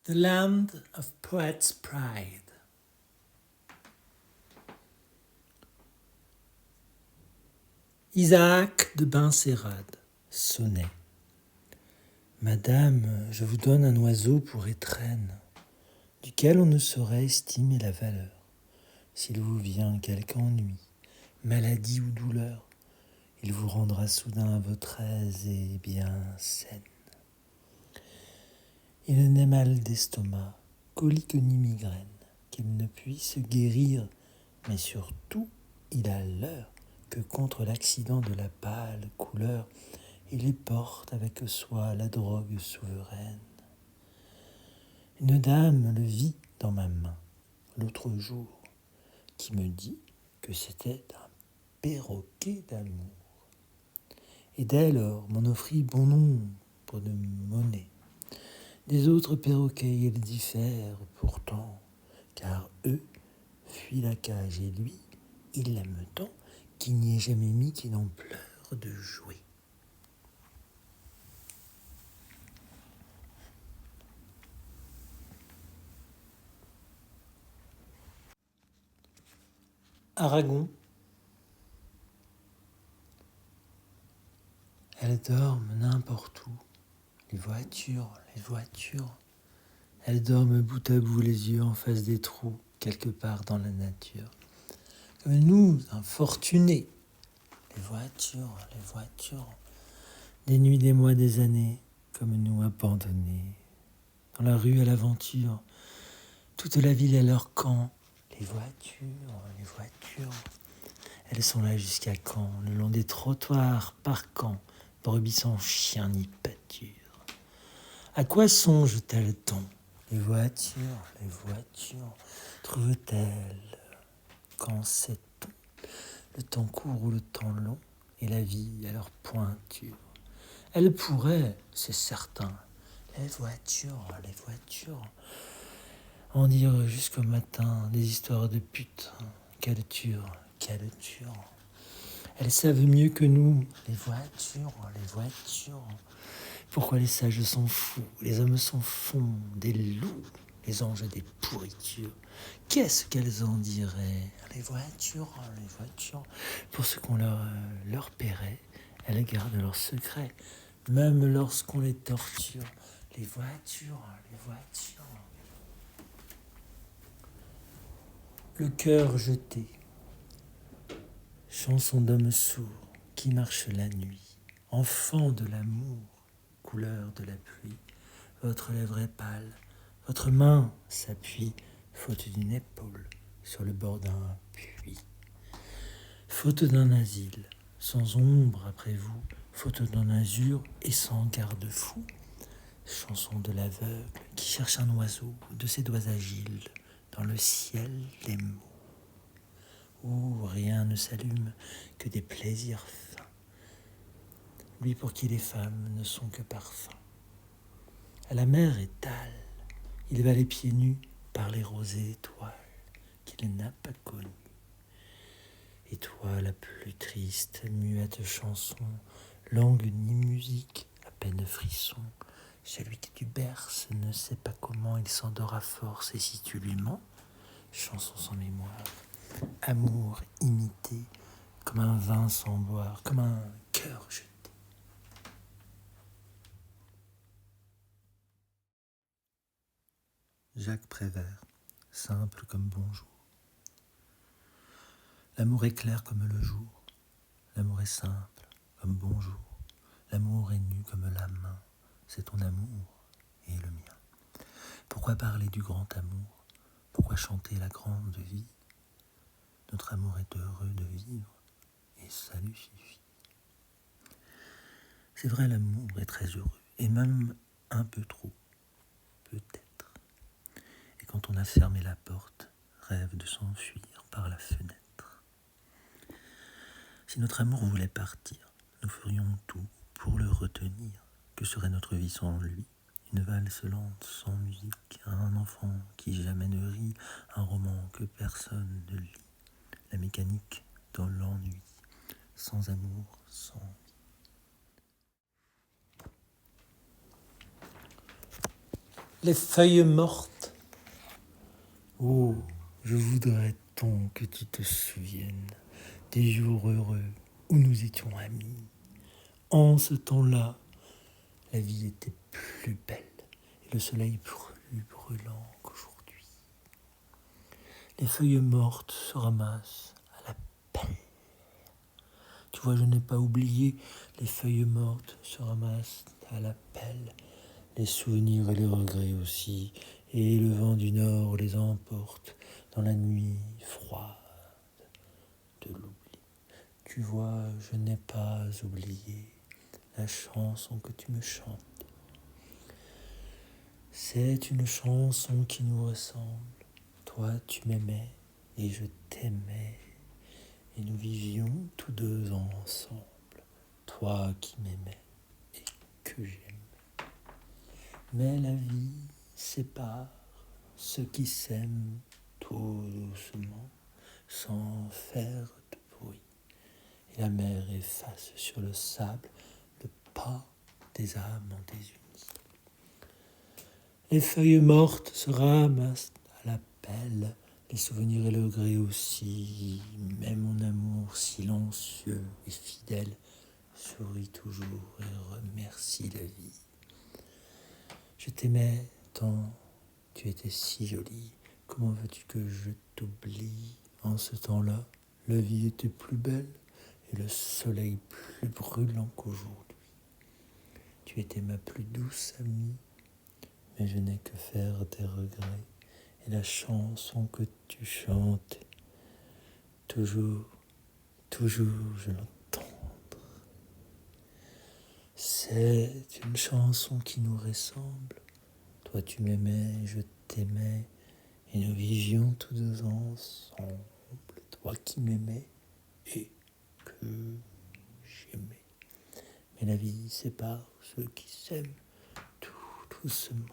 The Land of Poets' Pride. Isaac de Benserade, sonnet. Madame, je vous donne un oiseau pour étrenne, duquel on ne saurait estimer la valeur. S'il vous vient quelque ennui, maladie ou douleur, il vous rendra soudain votre aise et bien saine. Il n'est mal d'estomac, colique ni migraine, qu'il ne puisse guérir, mais surtout, il a l'heure que contre l'accident de la pâle couleur, il y porte avec soi la drogue souveraine. Une dame le vit dans ma main l'autre jour, qui me dit que c'était un perroquet d'amour. Et dès lors m'en offrit bon nombre de monnaies. Des autres perroquets ils diffèrent pourtant, car eux fuient la cage et lui, il l'aime tant qu'il n'y ait jamais mis qui n'en pleure de jouer. Aragon. Elles dorment n'importe où, les voitures. Elles dorment bout à bout, les yeux en face des trous, quelque part dans la nature. Comme nous, infortunés, les voitures. Des nuits, des mois, des années, comme nous abandonnés. Dans la rue à l'aventure, toute la ville est leur camp. Les voitures. Elles sont là jusqu'à quand, le long des trottoirs, par camp, brebis sans chien ni pâture. À quoi songent-elles tant? Les voitures, trouvent-elles quand sait-on le temps court ou le temps long, et la vie à leur pointure? Elles pourraient, c'est certain, les voitures, en dire jusqu'au matin des histoires de putes. Quelle tueur. Elles savent mieux que nous, les voitures. Pourquoi les sages sont fous, les hommes sont fonds, des loups, les anges des pourritures. Qu'est-ce qu'elles en diraient? Les voitures. Pour ce qu'on leur paierait, elles gardent leurs secrets, même lorsqu'on les torture. Les voitures. Le cœur jeté. Chanson d'homme sourd qui marche la nuit. Enfant de l'amour, couleur de la pluie. Votre lèvre est pâle, votre main s'appuie, faute d'une épaule, sur le bord d'un puits. Faute d'un asile, sans ombre après vous, faute d'un azur et sans garde-fou. Chanson de l'aveugle qui cherche un oiseau de ses doigts agiles dans le ciel des mots, où rien ne s'allume que des plaisirs fins. Lui pour qui les femmes ne sont que parfums. À la mer étale, il va les pieds nus par les rosées étoiles qu'il n'a pas connues. Et toi, la plus triste, muette chanson, langue ni musique, à peine frisson, celui qui tu berces ne sait pas comment il s'endort à force, et si tu lui mens, chanson sans mémoire, amour imité, comme un vin sans boire, comme un cœur jeté. Jacques Prévert, simple comme bonjour. L'amour est clair comme le jour, l'amour est simple comme bonjour, l'amour est nu comme la main, c'est ton amour et le mien. Pourquoi parler du grand amour? Pourquoi chanter la grande vie? Notre amour est heureux de vivre et ça lui suffit. C'est vrai, l'amour est très heureux et même un peu trop, peut-être. Et quand on a fermé la porte, rêve de s'enfuir par la fenêtre. Si notre amour voulait partir, nous ferions tout pour le retenir. Que serait notre vie sans lui? Une valse lente sans musique, un enfant qui jamais ne rit, un roman que personne ne lit, la mécanique dans l'ennui, sans amour, sans vie. les feuilles mortes. Oh, je voudrais tant que tu te souviennes des jours heureux où nous étions amis. En ce temps-là, la vie était plus belle et le soleil plus brûlant qu'aujourd'hui. Les feuilles mortes se ramassent à la pelle. Tu vois, je n'ai pas oublié, les feuilles mortes se ramassent à la pelle. Les souvenirs et les regrets aussi, et le vent du nord les emporte dans la nuit froide de l'oubli. Tu vois, je n'ai pas oublié la chanson que tu me chantes. C'est une chanson qui nous ressemble. Toi, tu m'aimais et je t'aimais, et nous vivions tous deux ensemble. Toi qui m'aimais et que j'aimais. Mais la vie sépare ceux qui s'aiment tout doucement, sans faire de bruit. Et la mer efface sur le sable le pas des âmes désunies. Les feuilles mortes se ramassent à la pelle, les souvenirs et le gré aussi. Mais mon amour silencieux et fidèle sourit toujours et remercie la vie. Je t'aimais tant, tu étais si jolie. Comment veux-tu que je t'oublie? En ce temps-là, la vie était plus belle et le soleil plus brûlant qu'aujourd'hui. Tu étais ma plus douce amie, mais je n'ai que faire des regrets. Et la chanson que tu chantes, toujours, toujours je l'entends. C'est une chanson qui nous ressemble. Toi tu m'aimais, je t'aimais, et nous vivions tous deux ensemble. Toi qui m'aimais et que j'aimais. Mais la vie sépare ceux qui s'aiment tout doucement,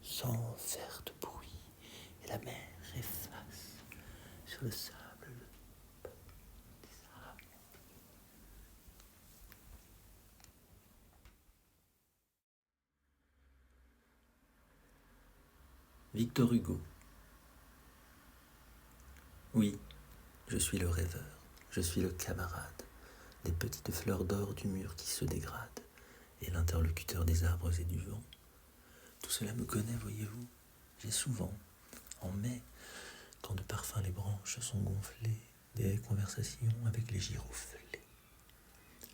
sans faire de bruit. Et la mer efface sur le sable des âmes. Victor Hugo. Oui, je suis le rêveur, je suis le camarade des petites fleurs d'or du mur qui se dégradent et l'interlocuteur des arbres et du vent. Tout cela me connaît, voyez-vous. J'ai souvent, en mai, quand de parfum les branches sont gonflées, des conversations avec les giroflées.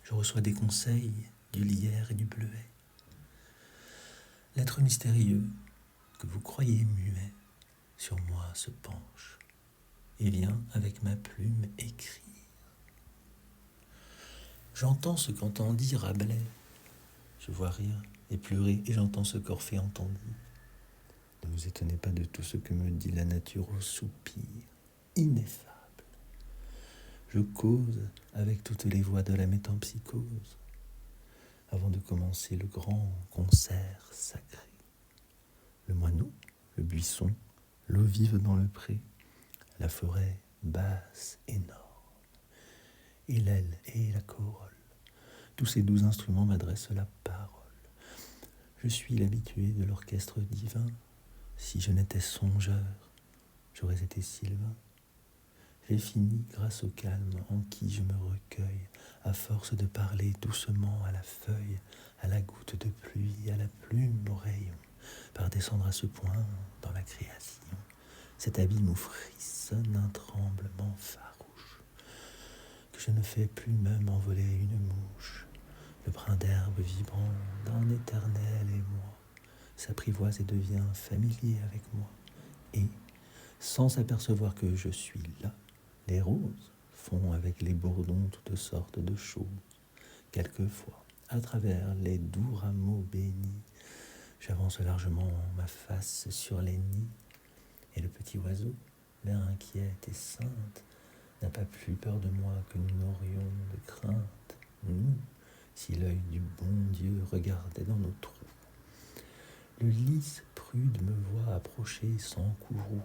Je reçois des conseils du lierre et du bleuet. L'être mystérieux que vous croyez muet sur moi se penche et vient avec ma plume écrire. J'entends ce qu'entendit Rabelais. Je vois rire et pleurer et j'entends ce qu'Orphée entendit. Ne vous étonnez pas de tout ce que me dit la nature au soupir ineffable. Je cause avec toutes les voix de la métempsychose avant de commencer le grand concert sacré. Le moineau, le buisson, l'eau vive dans le pré, la forêt basse énorme, et l'aile et la corolle. Tous ces 12 instruments m'adressent la parole. Je suis l'habitué de l'orchestre divin. Si je n'étais songeur, j'aurais été Sylvain. J'ai fini grâce au calme en qui je me recueille, à force de parler doucement à la feuille, à la goutte de pluie, à la plume, au rayon, par descendre à ce point dans la création. Cet abîme où frissonne un tremblement farouche, que je ne fais plus même envoler une mouche. Le brin d'herbe vibrant d'un éternel émoi s'apprivoise et devient familier avec moi. Et, sans s'apercevoir que je suis là, les roses font avec les bourdons toutes sortes de choses. Quelquefois, à travers les doux rameaux bénis, j'avance largement ma face sur les nids, et le petit oiseau, l'air inquiète et sainte, n'a pas plus peur de moi que nous n'aurions de crainte, nous, si l'œil du bon Dieu regardait dans nos trous. Le lys prude me voit approcher sans courroux,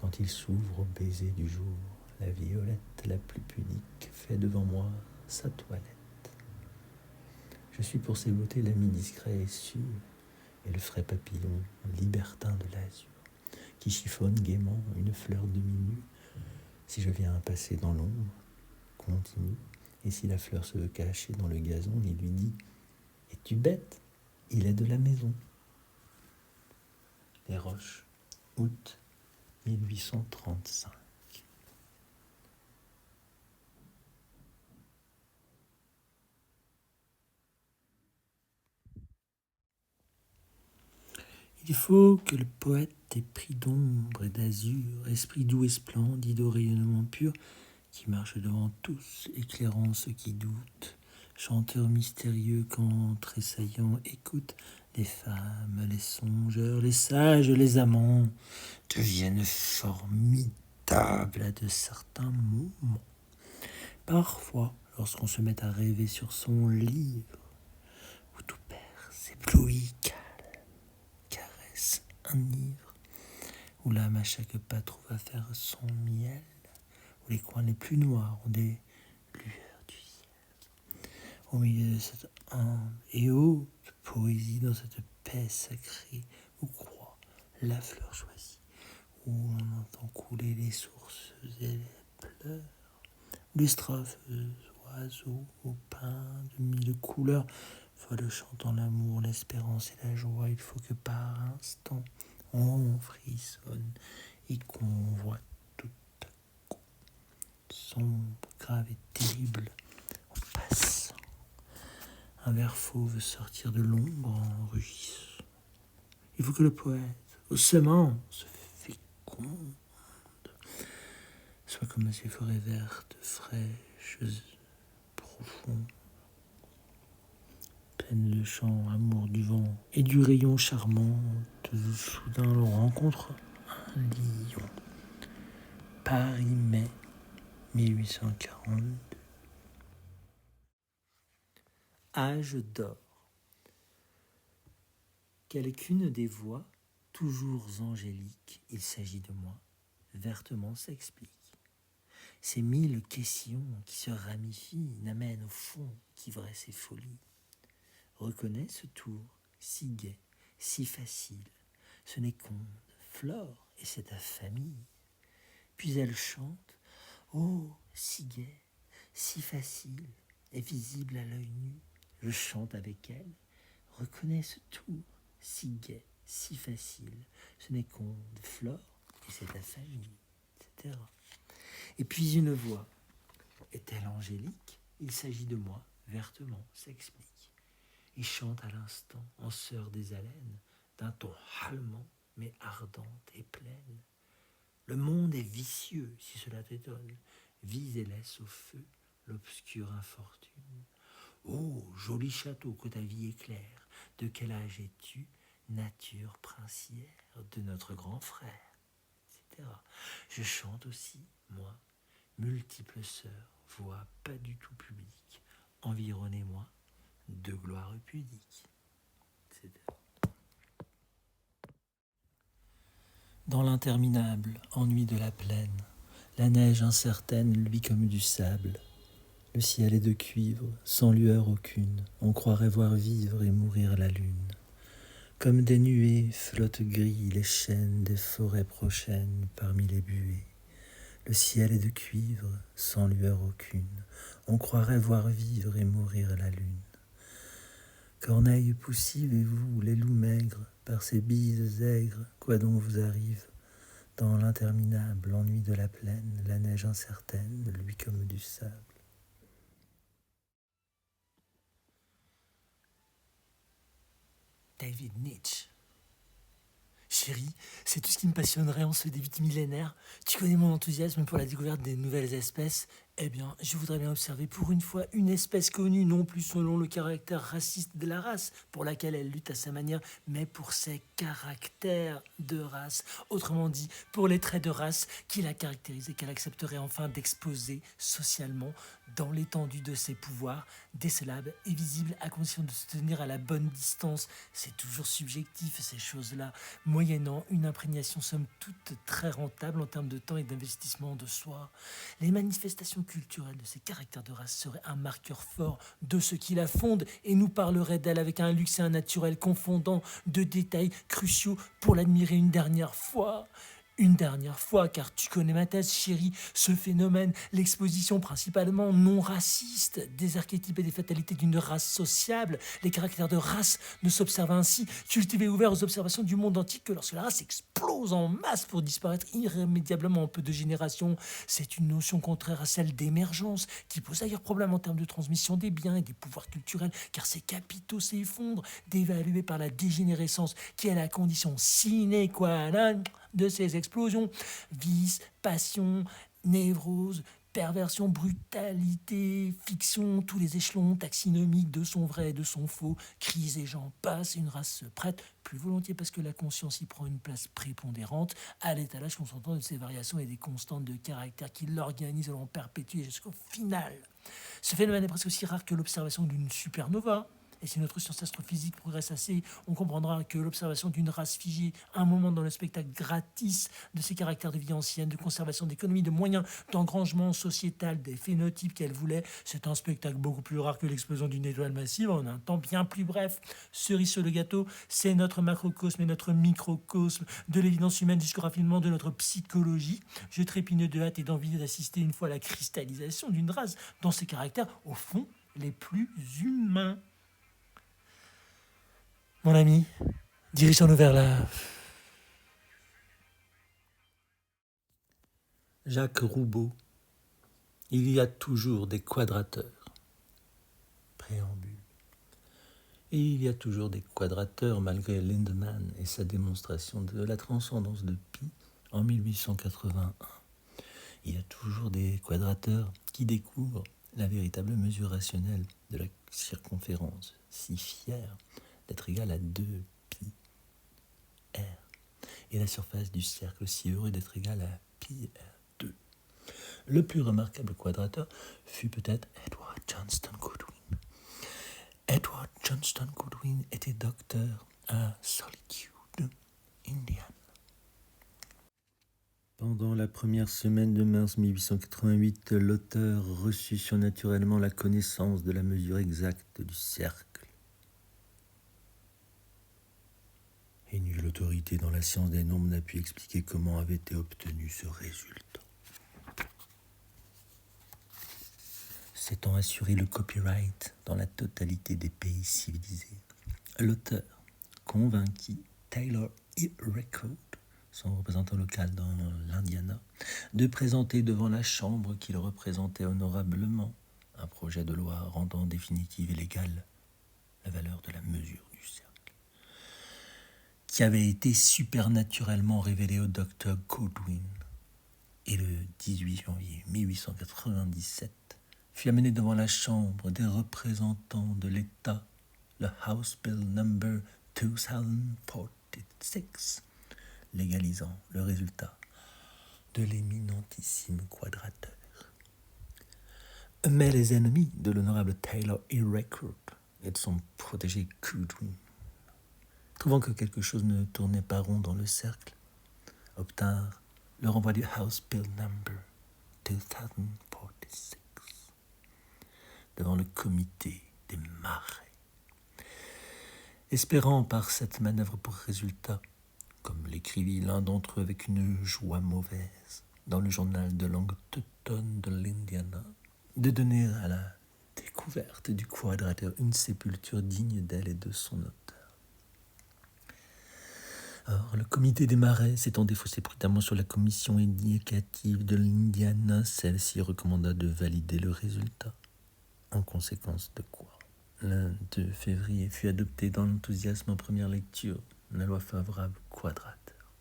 quand il s'ouvre au baiser du jour. La violette la plus pudique fait devant moi sa toilette. Je suis pour ses beautés l'ami discret et sûr, et le frais papillon libertin de l'azur, qui chiffonne gaiement une fleur demi-nue. Si je viens passer dans l'ombre, continue, et si la fleur se veut cacher dans le gazon, il lui dit « Es-tu bête? Il est de la maison. » Les Roches, août 1835. Il faut que le poète ait pris d'ombre et d'azur, esprit doux et splendide au rayonnement pur, qui marche devant tous, éclairant ceux qui doutent, chanteur mystérieux quand tressaillant écoute, les femmes, les songeurs, les sages, les amants deviennent formidables à de certains moments. Parfois, lorsqu'on se met à rêver sur son livre, où tout perce, éblouit, caresse, enivre, où l'âme à chaque pas trouve à faire son miel, où les coins les plus noirs ont des lueurs du ciel. Au milieu de cette humble et haute poésie, dans cette paix sacrée, où croît la fleur choisie, où l'on entend couler les sources et les pleurs, où les strophes oiseaux au pain de mille couleurs, folles chantant l'amour, l'espérance et la joie. Il faut que par instant on frissonne et qu'on voit tout à coup, sombre, grave et terrible, en passant, un ver fauve sortir de l'ombre en rugissant. Il faut que le poète, aux semences fécondes, soit comme ces forêts vertes, fraîches, profondes, pleines de chants, amour du vent et du rayon charmant. Soudain l'on rencontre un lion. Paris, mai 1842. Âge d'or. Quelqu'une des voix, toujours angéliques, il s'agit de moi, vertement s'explique. Ces mille questions qui se ramifient n'amènent au fond qu'ivresse et folie. Reconnais ce tour, si gai, si facile, ce n'est qu'onde, Flore, et c'est ta famille. Puis elle chante, oh, si gai, si facile, et visible à l'œil nu. Je chante avec elle, reconnais ce tour, si gai, si facile, ce n'est qu'onde, Flore, et c'est ta famille, etc. Et puis une voix, est-elle angélique? Il s'agit de moi, vertement s'explique. Et chante à l'instant, en sœur des haleines, d'un ton allemand, mais ardente et pleine. Le monde est vicieux, si cela t'étonne. Vise et laisse au feu l'obscure infortune. Oh, joli château que ta vie éclaire, de quel âge es-tu, nature princière de notre grand frère, etc. Je chante aussi, moi, multiples sœurs, voix pas du tout publique, environnez-moi de gloire pudique, etc. Dans l'interminable ennui de la plaine, la neige incertaine luit comme du sable. Le ciel est de cuivre, sans lueur aucune, on croirait voir vivre et mourir la lune. Comme des nuées flottent gris les chênes des forêts prochaines parmi les buées. Le ciel est de cuivre, sans lueur aucune, on croirait voir vivre et mourir la lune. Corneilles poussives et vous, les loups maigres, par ces bises aigres, quoi donc vous arrive? Dans l'interminable ennui de la plaine, la neige incertaine luit comme du sable. David Nietzsche. Chérie, c'est tout ce qui me passionnerait en ce début de millénaire. Tu connais mon enthousiasme pour la découverte des nouvelles espèces. Eh bien, je voudrais bien observer pour une fois une espèce connue, non plus selon le caractère raciste de la race, pour laquelle elle lutte à sa manière, mais pour ses caractères de race. Autrement dit, pour les traits de race qui la caractérisent et qu'elle accepterait enfin d'exposer socialement dans l'étendue de ses pouvoirs, décelables et visibles à condition de se tenir à la bonne distance. C'est toujours subjectif, ces choses-là, moyennant une imprégnation somme toute très rentable en termes de temps et d'investissement de soi. Les manifestations culturelle de ces caractères de race serait un marqueur fort de ce qui la fonde et nous parlerait d'elle avec un luxe et un naturel confondant de détails cruciaux pour l'admirer une dernière fois. Une dernière fois, car tu connais ma thèse, chérie, ce phénomène, l'exposition principalement non raciste des archétypes et des fatalités d'une race sociable, les caractères de race ne s'observent ainsi, cultivés et ouverts aux observations du monde antique que lorsque la race explose en masse pour disparaître irrémédiablement en peu de générations. C'est une notion contraire à celle d'émergence, qui pose d'ailleurs problème en termes de transmission des biens et des pouvoirs culturels, car ces capitaux s'effondrent, dévalués par la dégénérescence, qui est la condition sine qua non de ces explosions. Vice, passion, névrose, perversion, brutalité, fiction, tous les échelons taxinomiques de son vrai et de son faux, cris et j'en passe, une race se prête, plus volontiers parce que la conscience y prend une place prépondérante, à l'étalage consentant de ces variations et des constantes de caractère qui l'organisent et l'ont perpétué jusqu'au final. Ce phénomène est presque aussi rare que l'observation d'une supernova. Et si notre science astrophysique progresse assez, on comprendra que l'observation d'une race figée, un moment dans le spectacle gratis de ses caractères de vie ancienne, de conservation d'économie, de moyens, d'engrangement sociétal, des phénotypes qu'elle voulait, c'est un spectacle beaucoup plus rare que l'explosion d'une étoile massive en un temps bien plus bref. Cerise sur le gâteau, c'est notre macrocosme et notre microcosme, de l'évidence humaine jusqu'au raffinement de notre psychologie. Je trépigne de hâte et d'envie d'assister une fois à la cristallisation d'une race dans ses caractères, au fond, les plus humains. Mon ami, dirigeons-nous vers la... Jacques Roubaud. Il y a toujours des quadrateurs. Préambule. Et il y a toujours des quadrateurs malgré Lindemann et sa démonstration de la transcendance de Pi en 1881. Il y a toujours des quadrateurs qui découvrent la véritable mesure rationnelle de la circonférence, si fière d'être égale à 2 pi r, et la surface du cercle si heureux d'être égale à pi r2. Le plus remarquable quadrateur fut peut-être Edward Johnston Goodwin. Edward Johnston Goodwin était docteur à Solitude, Indiana. Pendant la première semaine de mars 1888, l'auteur reçut surnaturellement la connaissance de la mesure exacte du cercle. Et nulle autorité dans la science des nombres n'a pu expliquer comment avait été obtenu ce résultat. S'étant assuré le copyright dans la totalité des pays civilisés, l'auteur convainquit Taylor E. Record, son représentant local dans l'Indiana, de présenter devant la Chambre qu'il représentait honorablement un projet de loi rendant définitive et légale la valeur de la mesure du cercle, qui avait été supernaturellement révélé au docteur Goodwin. Et le 18 janvier 1897, fut amené devant la Chambre des représentants de l'État, le House Bill number 2046, légalisant le résultat de l'éminentissime quadrateur. Mais les ennemis de l'honorable Taylor E. Record et de son protégé Goodwin, trouvant que quelque chose ne tournait pas rond dans le cercle, obtinrent le renvoi du House Bill number 2046 devant le comité des marais, espérant par cette manœuvre pour résultat, comme l'écrivit l'un d'entre eux avec une joie mauvaise dans le journal de langue teutone de l'Indiana, de donner à la découverte du quadrateur une sépulture digne d'elle et de son auteur. Or, le comité des marais s'étant défaussé prudemment sur la commission éducative de l'Indiana, celle-ci recommanda de valider le résultat. En conséquence de quoi, le 2 février fut adoptée dans l'enthousiasme en première lecture la loi favorable quadrateur.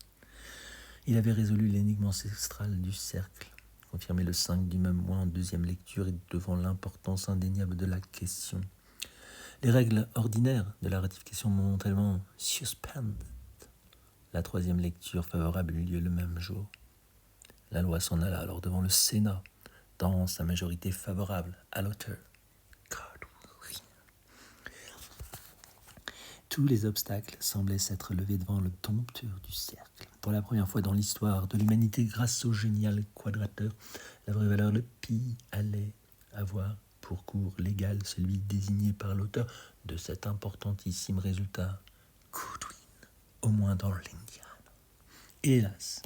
Il avait résolu l'énigme ancestrale du cercle, confirmé le 5 du même mois en deuxième lecture et devant l'importance indéniable de la question. Les règles ordinaires de la ratification momentanément suspended. La troisième lecture favorable eut lieu le même jour. La loi s'en alla alors devant le Sénat, dans sa majorité favorable à l'auteur. Tous les obstacles semblaient s'être levés devant le dompteur du cercle. pour la première fois dans l'histoire de l'humanité, grâce au génial quadrateur, la vraie valeur de pi allait avoir pour cours légal celui désigné par l'auteur de cet importantissime résultat, Goodwin, au moins dans l'Indiana. Hélas,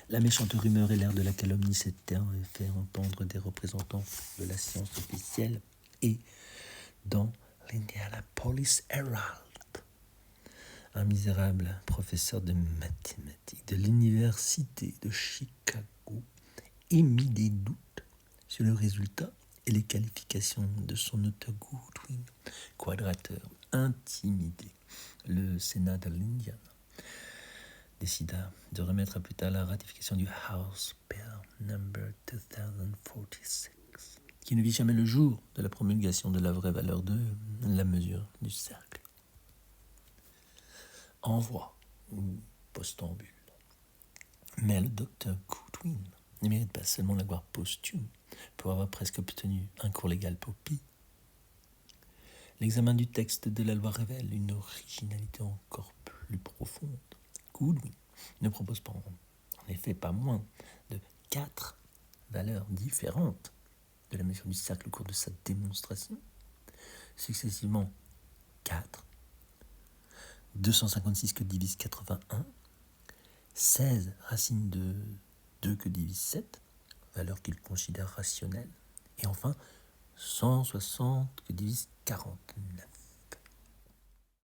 la méchante rumeur et l'air de la calomnie s'étaient fait entendre des représentants de la science officielle et dans l'Indianapolis Herald, un misérable professeur de mathématiques de l'université de Chicago émit des doutes sur le résultat et les qualifications de son auteur Goodwin, quadrateur. Intimidé, le Sénat de l'Indiana décida de remettre à plus tard la ratification du House Bill No. 2046, qui ne vit jamais le jour de la promulgation de la vraie valeur de la mesure du cercle. Envoi ou postambule. Mais le docteur Goodwin ne mérite pas seulement la gloire posthume pour avoir presque obtenu un cours légal pour pi. L'examen du texte de la loi révèle une originalité encore plus profonde. Goodwin ne propose pas, en effet, pas moins de 4 valeurs différentes de la mesure du cercle au cours de sa démonstration, successivement 4, 256 que divise 81, 16 racines de 2 que divise 7, valeur qu'il considère rationnelle, et enfin 160 que divise 49.